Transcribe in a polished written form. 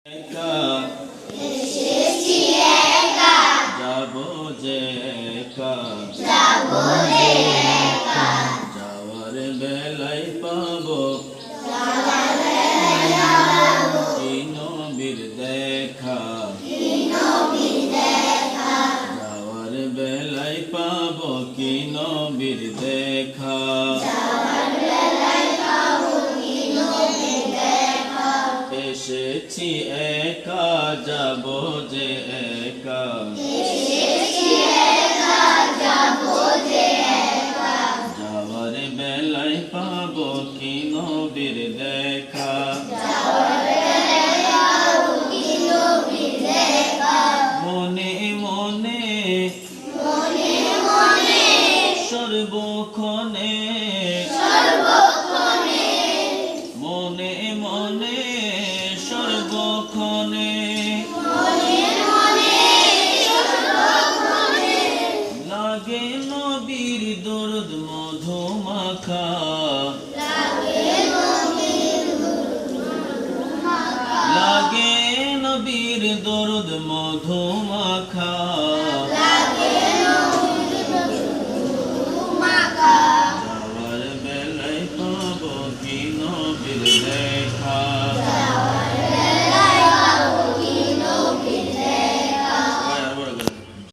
একা এসেছি একা যাব যে একা যাওয়ার বেলায় পাবো এই নবীর দেখা যাওয়ার বেলায় পাবো কি নবীর দেখা এসেছি একা যাব যে একা যাওয়ার বেলায় পাবো কি নবীর দেখা মনে মনে সর্বক্ষণে মনে মনে সর্বক্ষণে লাগে নবীর দরদ মধুমাখা লাগে নবীর দরদ মধুমাখা